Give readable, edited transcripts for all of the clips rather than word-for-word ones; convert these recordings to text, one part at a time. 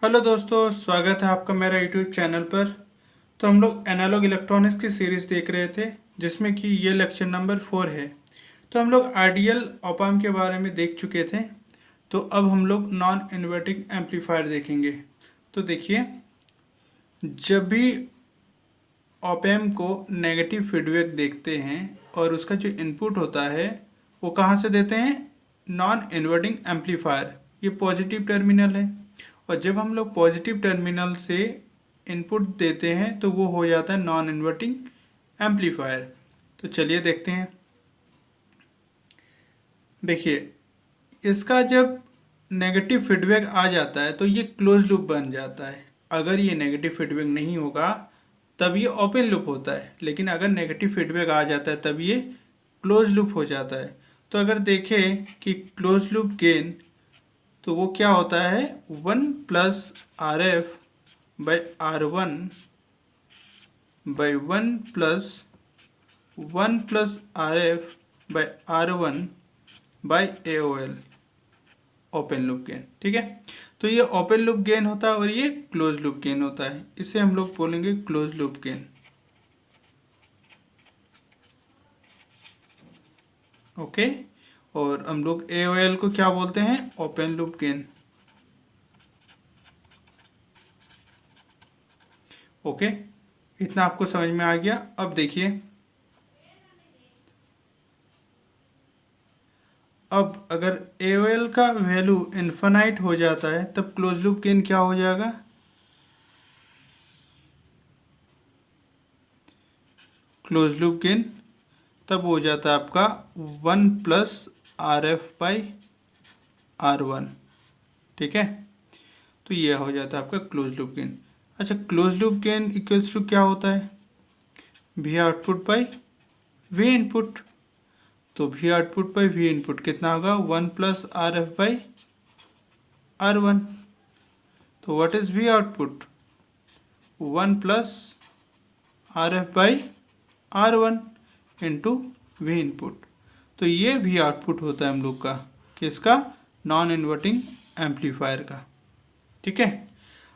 Hello दोस्तों, स्वागत है आपका मेरा यूट्यूब चैनल पर। तो हम लोग एनालॉग इलेक्ट्रॉनिक्स की सीरीज़ देख रहे थे, जिसमें कि ये लेक्चर नंबर 4 है। तो हम लोग आइडियल ऑप एम्प के बारे में देख चुके थे। तो अब हम लोग नॉन इन्वर्टिंग एम्पलीफायर देखेंगे। तो देखिए, जब भी ऑप एम्प को नेगेटिव फीडबैक देखते हैं और उसका जो इनपुट होता है वो कहाँ से देते हैं? Non inverting amplifier. ये पॉजिटिव टर्मिनल है, और जब हम लोग पॉजिटिव टर्मिनल से इनपुट देते हैं तो वो हो जाता है नॉन इन्वर्टिंग एम्पलीफायर। तो चलिए देखते हैं। देखिए, इसका जब नेगेटिव फीडबैक आ जाता है तो ये क्लोज लूप बन जाता है। अगर ये नेगेटिव फीडबैक नहीं होगा तब ये ओपन लूप होता है, लेकिन अगर नेगेटिव फीडबैक आ जाता है तब ये क्लोज लूप हो जाता है। तो अगर देखें कि क्लोज लूप गेन, तो वो क्या होता है? 1 plus R F by R one by 1 plus R F by R one by A O L, open loop gain. ठीक है, तो ये ओपन लूप गेन होता है और ये क्लोज लूप गेन होता है। इसे हम लोग बोलेंगे क्लोज लूप गेन। ओके, और हम लोग ए ओ एल को क्या बोलते हैं? Open loop gain. ओके, इतना आपको समझ में आ गया। अब देखिए, अब अगर AOL का वैल्यू इन्फिनाइट हो जाता है तब क्लोज लूप गेन क्या हो जाएगा? क्लोज लूप गेन तब हो जाता है आपका 1 plus R F by R one. ठीक है, तो ये हो जाता है आपका क्लोज लूप गेन। अच्छा, close loop gain equals to क्या होता है? V output by V input. तो V output by V input कितना होगा? 1 plus R F by R one. तो what is V output? 1 plus R F by R one into V input. तो ये we output होता है हम लोग का, किसका? नॉन इन्वर्टिंग एम्पलीफायर का। ठीक है,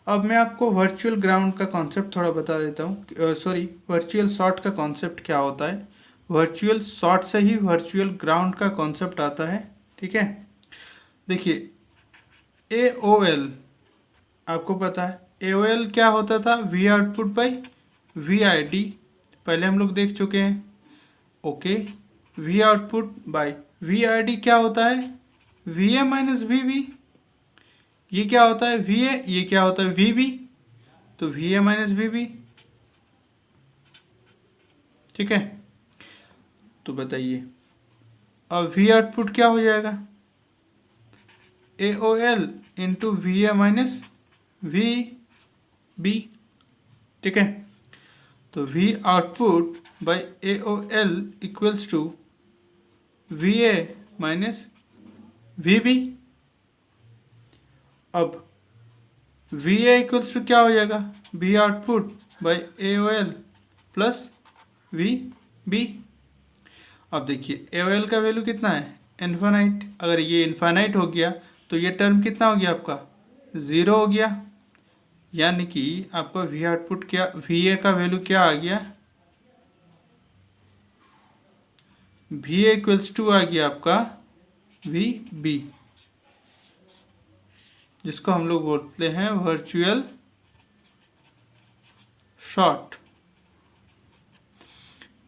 अब मैं आपको वर्चुअल ग्राउंड का कॉन्सेप्ट थोड़ा बता देता हूँ। सॉरी, वर्चुअल शॉर्ट का कॉन्सेप्ट क्या होता है। वर्चुअल शॉर्ट से ही वर्चुअल ग्राउंड का कॉन्सेप्ट आता है। ठीक है, देखिए, AOL आपको पता है। AOL क्या होता था? V output by V I D, पहले हम लोग देख चुके हैं। Okay, V output by V I D क्या होता है? V A minus V B. ये क्या होता है? V A. ये क्या होता है? V B. तो V A minus V B. ठीक है, तो बताइए अब वी आउटपुट क्या हो जाएगा? A O L into V A minus V B. ठीक है, तो V output by A O L equals to V A minus V B. अब वी ए इक्वल्स टू क्या हो जाएगा? V output by A O L plus V B. अब देखिए, ए O L का वैल्यू कितना है? इन्फानाइट। अगर ये इन्फानाइट हो गया तो ये टर्म कितना हो गया आपका? ज़ीरो हो गया। यानी कि आपका वी आउटपुट क्या, वी ए का वैल्यू क्या आ गया? वी ए इक्वल्स टू आ गया आपका वी बी, जिसको हम लोग बोलते हैं वर्चुअल शॉर्ट।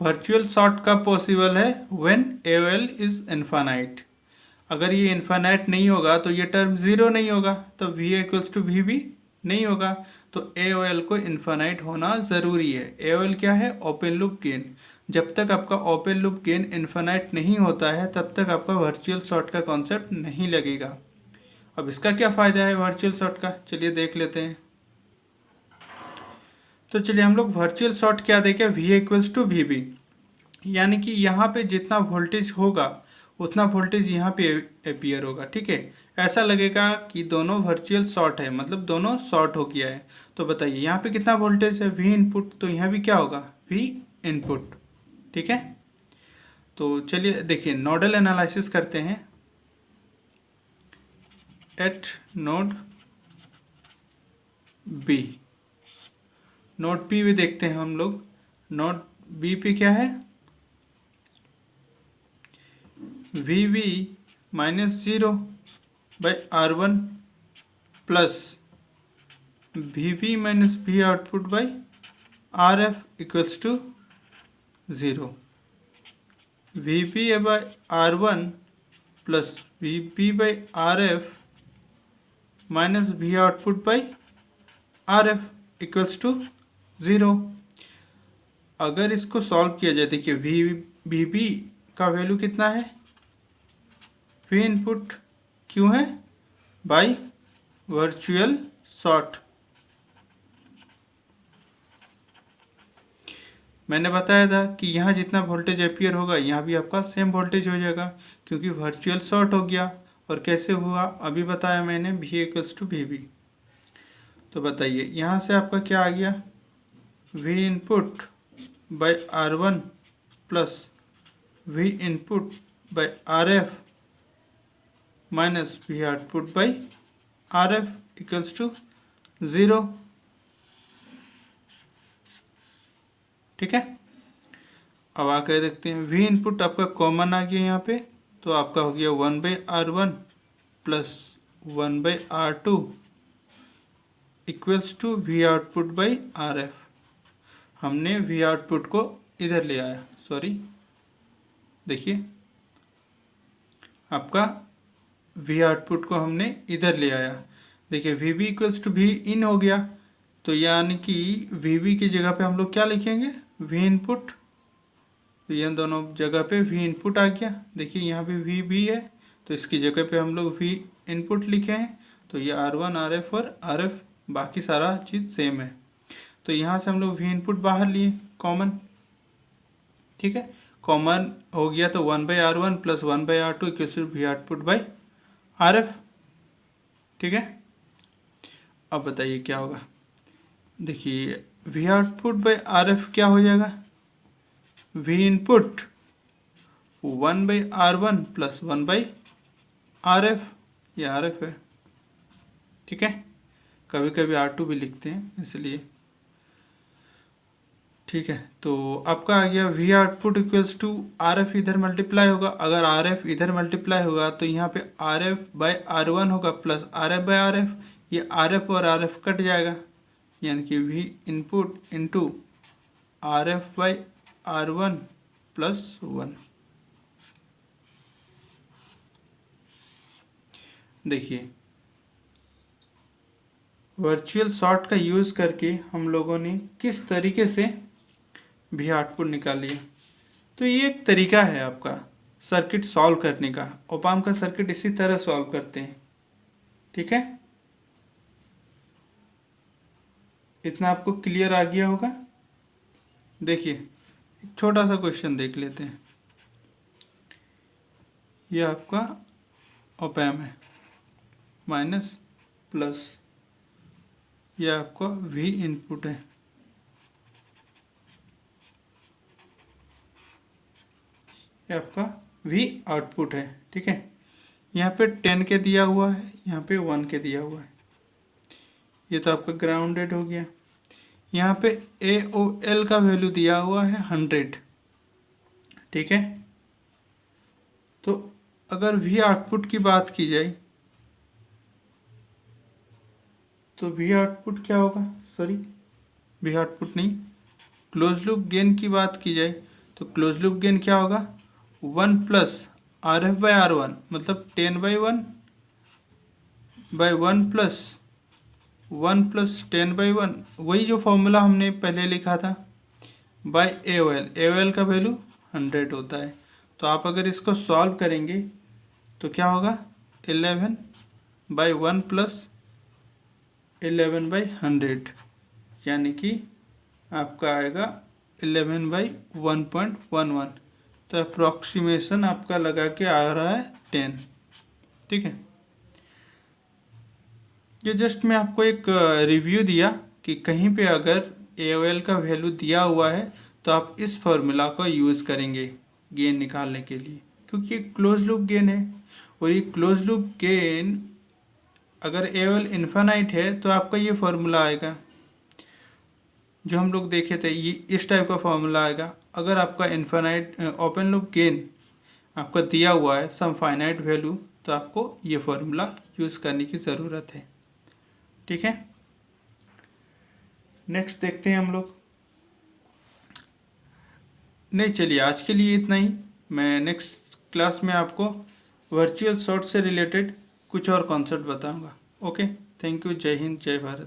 वर्चुअल शॉर्ट कब पॉसिबल है? When AOL is infinite. अगर ये इन्फानाइट नहीं होगा तो ये टर्म ज़ीरो नहीं होगा, तो V A equals to V B नहीं होगा। तो AOL को इन्फानाइट होना ज़रूरी है। AOL क्या है? Open loop gain. जब तक आपका ओपन लूप गेन इन्फानाइट नहीं होता है तब तक आपका वर्चुअल शॉर्ट का कॉन्सेप्ट नहीं लगेगा। अब इसका क्या फ़ायदा है वर्चुअल शॉर्ट का, चलिए देख लेते हैं। तो चलिए हम लोग वर्चुअल शॉर्ट क्या देखें? V equals to V B, यानी कि यहाँ पे जितना वोल्टेज होगा उतना वोल्टेज यहाँ पे अपीयर होगा। ठीक है, ऐसा लगेगा कि दोनों वर्चुअल शॉर्ट है, मतलब दोनों शॉर्ट हो गया है। तो बताइए यहाँ पे कितना वोल्टेज है? वी इनपुट, तो यहाँ भी क्या होगा? V input. ठीक है, तो चलिए देखिए, नोडल एनालिसिस करते हैं। At node B. Node P भी देखते हैं हम लोग। नोट बी पे क्या है, V V minus 0 by R1 plus V V minus V output by RF equals to 0। V P by R1 plus V P by RF minus V output by RF equals to 0। अगर इसको solve किया जाए, देखिए V B का value कितना है, we input क्यों है, बाई वर्चुअल शॉर्ट। मैंने बताया था कि यहाँ जितना वोल्टेज अपियर होगा यहाँ भी आपका सेम वोल्टेज हो जाएगा, क्योंकि वर्चुअल शॉर्ट हो गया। और कैसे हुआ अभी बताया मैंने, V equals to V B. तो बताइए यहाँ से आपका क्या आ गया, V input by R1 plus V input by RF minus V output by RF equals to 0। ठीक है, अब आकर देखते हैं, वी इनपुट आपका कॉमन आ गया यहाँ पे, तो आपका हो गया 1/R1 plus 1/R2 equals to V output by RF। हमने वी आउटपुट को इधर ले आया, सॉरी देखिए आपका वी आउटपुट को हमने इधर ले आया। देखिए V B equals to V in हो गया, तो यानी कि वी बी की जगह पे हम लोग क्या लिखेंगे, वी इनपुट। तो ये दोनों जगह पे वी इनपुट आ गया। देखिए यहाँ पे वी बी है, तो इसकी जगह पे हम लोग वी इनपुट लिखे हैं। तो ये R1 RF और RF बाकी सारा चीज़ सेम है। तो यहाँ से हम लोग वी इनपुट बाहर लिए कॉमन। ठीक है, कॉमन हो गया तो 1/R1 plus 1/R2 equal to V output by RF। ठीक है, अब बताइए क्या होगा। देखिए वी आउटपुट बाई RF क्या हो जाएगा, we input 1/R1 plus 1/RF, ये RF है। ठीक है, कभी कभी R2 भी लिखते हैं इसलिए। ठीक है, तो आपका आ गया V output equals to RF इधर मल्टीप्लाई होगा। अगर RF इधर मल्टीप्लाई होगा तो यहाँ पे RF बाई R1 होगा प्लस RF बाई RF, ये RF और RF कट जाएगा, यानी कि we input into RF by R1 plus 1। देखिए वर्चुअल शॉर्ट का यूज़ करके हम लोगों ने किस तरीके से भी आउटपुट निकाली है। तो ये एक तरीका है आपका सर्किट सॉल्व करने का। ओपाम का सर्किट इसी तरह सॉल्व करते हैं। ठीक है, इतना आपको क्लियर आ गया होगा। देखिए एक छोटा सा क्वेश्चन देख लेते हैं। ये आपका ओपैम है, माइनस प्लस, ये आपका वी इनपुट है, ये आपका वी आउटपुट है। ठीक है, यहाँ पे 10 के दिया हुआ है, यहाँ पे 1 के दिया हुआ है, ये तो आपका ग्राउंडेड हो गया। यहाँ पे AOL का वैल्यू दिया हुआ है 100। ठीक है, तो अगर वी आउटपुट की बात की जाए तो वी आउटपुट क्या होगा, सॉरी वी आउटपुट नहीं, क्लोज लूप गेन की बात की जाए तो क्लोज लूप गेन क्या होगा, 1 प्लस RF बाई R1 मतलब 10/1 बाई 1 प्लस 1 प्लस 10/1, वही जो फॉर्मूला हमने पहले लिखा था, बाई AOL का वैल्यू 100 होता है। तो आप अगर इसको सॉल्व करेंगे तो क्या होगा, 11/1 प्लस 11/100, यानी कि आपका आएगा 11/1.11। तो अप्रॉक्सीमेशन आपका लगा के आ रहा है 10। ठीक है, ये जस्ट मैं आपको एक रिव्यू दिया कि कहीं पे अगर AOL का वैल्यू दिया हुआ है तो आप इस फॉर्मूला को यूज़ करेंगे गेन निकालने के लिए, क्योंकि ये क्लोज लूप गेन है। और ये क्लोज लूप गेन अगर ए लेवल इन्फिनाइट है तो आपका ये फॉर्मूला आएगा जो हम लोग देखे थे, ये इस टाइप का फॉर्मूला आएगा। अगर आपका इन्फिनाइट ओपन लूप गेन आपका दिया हुआ है सम फाइनाइट वैल्यू, तो आपको ये फॉर्मूला यूज़ करने की ज़रूरत है। ठीक है, नेक्स्ट देखते हैं हम लोग। नहीं, चलिए आज के लिए इतना ही। मैं नेक्स्ट क्लास में आपको वर्चुअल शॉर्ट से रिलेटेड कुछ और कॉन्सेप्ट बताऊंगा। Okay, thank you. जय हिंद, जय भारत।